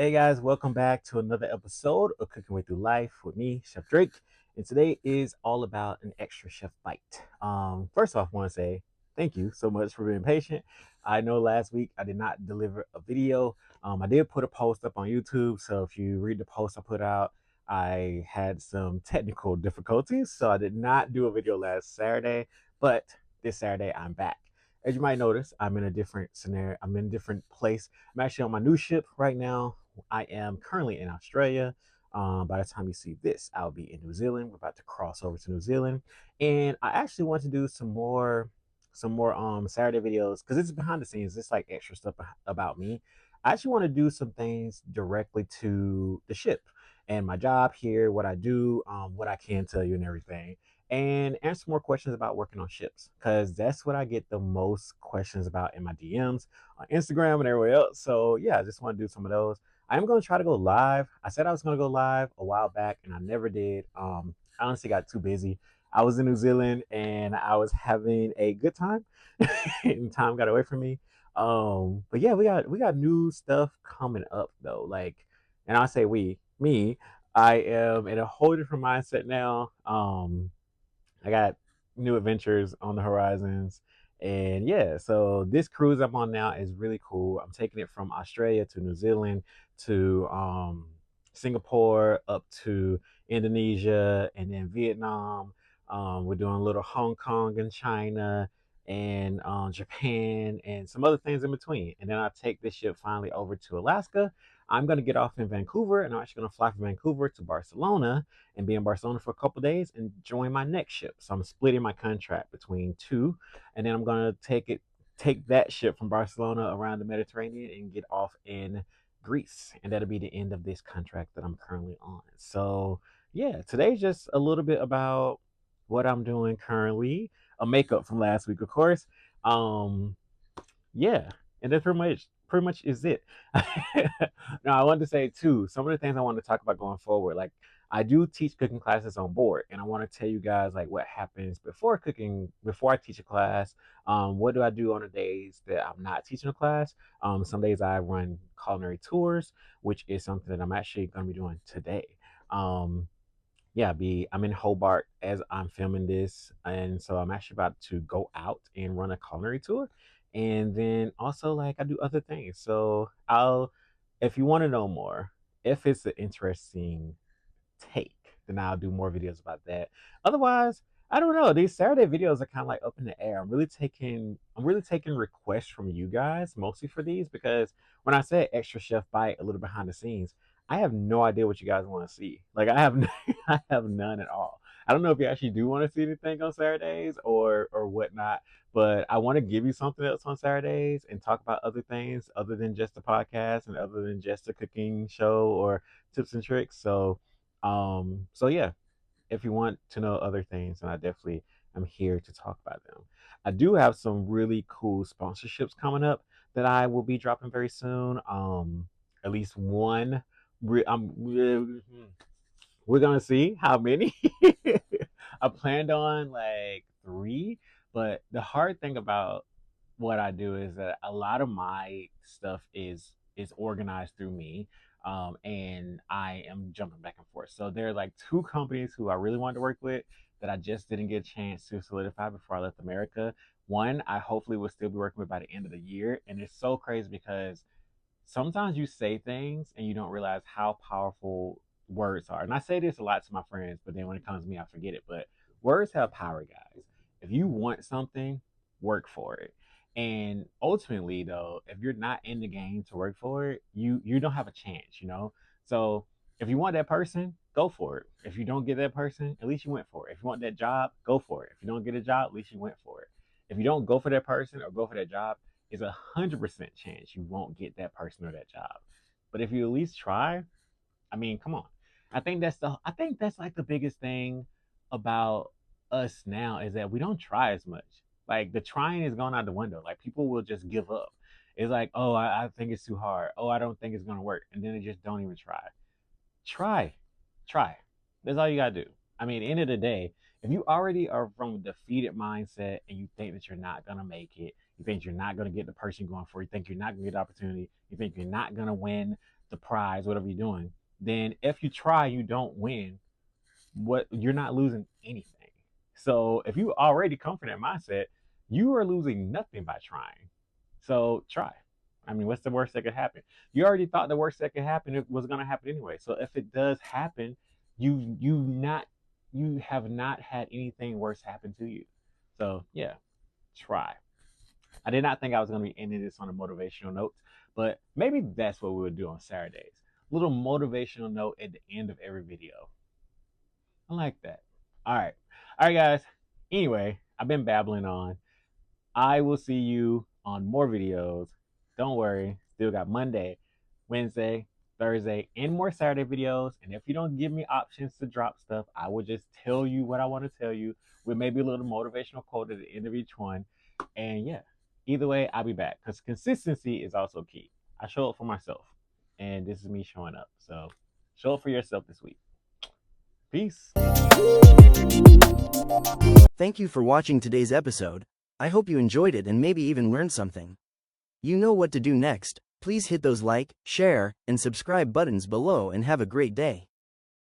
Hey guys, welcome back to another episode of Cooking Way Through Life with me, Chef Drake. And today is all about an extra chef bite. First off, I want to say thank you so much for being patient. I know last week I did not deliver a video. I did put a post up on YouTube, so if you read the post I put out, I had some technical difficulties, so I did not do a video last Saturday, but this Saturday I'm back. As you might notice, I'm in a different scenario. I'm in a different place. I'm actually on my new ship right now. I am currently in Australia. By the time you see this, I'll be in New Zealand. We're about to cross over to New Zealand, and I actually want to do some more Saturday videos because it's behind the scenes. It's like extra stuff about me. I actually want to do some things directly to the ship and my job here, what I do, what I can tell you, and everything, and answer more questions about working on ships because that's what I get the most questions about in my DMs on Instagram and everywhere else. So yeah, I just want to do some of those. I'm going to try to go live. I said I was going to go live a while back and I never did. I honestly got too busy. I was in New Zealand and I was having a good time and time got away from me. But yeah, we got new stuff coming up though. Like, and I say me, I am in a whole different mindset now. I got new adventures on the horizons. And yeah, so this cruise I'm on now is really cool. I'm taking it from Australia to New Zealand to Singapore up to Indonesia and then Vietnam. We're doing a little Hong Kong and China and Japan and some other things in between. And then I take this ship finally over to Alaska. I'm going to get off in Vancouver and I'm actually going to fly from Vancouver to Barcelona and be in Barcelona for a couple of days and join my next ship. So I'm splitting my contract between two, and then I'm gonna take that ship from Barcelona around the Mediterranean and get off in Greece, and that'll be the end of this contract that I'm currently on. So yeah, today's just a little bit about what I'm doing currently. A makeup from last week, of course. Um, yeah, and that's pretty much is it. Now I wanted to say too, some of the things I want to talk about going forward. Like I do teach cooking classes on board, and I want to tell you guys like what happens before cooking, before I teach a class. What do I do on the days that I'm not teaching a class? Some days I run culinary tours, which is something that I'm actually going to be doing today. Yeah, be I'm in Hobart as I'm filming this, and so I'm actually about to go out and run a culinary tour, and then also like I do other things. So if you want to know more, if it's an interesting take, then I'll do more videos about that. Otherwise, I don't know. These Saturday videos are kind of like up in the air. I'm really taking requests from you guys mostly for these because when I said extra chef bite, a little behind the scenes, I have no idea what you guys want to see. Like I have I have none at all. I don't know if you actually do want to see anything on Saturdays or whatnot, but I want to give you something else on Saturdays and talk about other things other than just the podcast and other than just a cooking show or tips and tricks. So yeah, if you want to know other things, then I definitely am here to talk about them. I do have some really cool sponsorships coming up that I will be dropping very soon. At least one. We're gonna see how many. I planned on like three, but the hard thing about what I do is that a lot of my stuff is organized through me, and I am jumping back and forth. So there are like two companies who I really wanted to work with that I just didn't get a chance to solidify before I left America. One I hopefully will still be working with by the end of the year, and it's so crazy because sometimes you say things and you don't realize how powerful words are. And I say this a lot to my friends, but then when it comes to me, I forget it. But words have power, guys. If you want something, work for it. And ultimately, though, if you're not in the game to work for it, you don't have a chance. So if you want that person, go for it. If you don't get that person, at least you went for it. If you want that job, go for it. If you don't get a job, at least you went for it. If you don't go for that person or go for that job, is 100% chance you won't get that person or that job. But if you at least try, I mean, come on. I think that's like the biggest thing about us now is that we don't try as much. Like the trying is going out the window. Like people will just give up. It's like, oh, I think it's too hard. Oh, I don't think it's gonna work, and then they just don't even try. Try, try. That's all you gotta do. I mean, at the end of the day, if you already are from a defeated mindset and you think that you're not gonna make it, you think you're not gonna get the person you're going for, you think you're not gonna get the opportunity, you think you're not gonna win the prize, whatever you're doing, then if you try, you don't win. What you're not losing anything. So if you already come from that mindset, you are losing nothing by trying. So try. I mean, what's the worst that could happen? You already thought the worst that could happen it was gonna happen anyway. So if it does happen, you have not had anything worse happen to you. So yeah, try. I did not think I was gonna be ending this on a motivational note, but maybe that's what we would do on Saturdays. Little motivational note at the end of every video. I like that. All right. All right, guys. Anyway, I've been babbling on. I will see you on more videos. Don't worry. Still got Monday, Wednesday, Thursday, and more Saturday videos. And if you don't give me options to drop stuff, I will just tell you what I want to tell you with maybe a little motivational quote at the end of each one. And yeah, either way, I'll be back because consistency is also key. I show up for myself, and this is me showing up. So show up for yourself this week. Peace. Thank you for watching today's episode. I hope you enjoyed it and maybe even learned something. You know what to do next. Please hit those like, share, and subscribe buttons below and have a great day.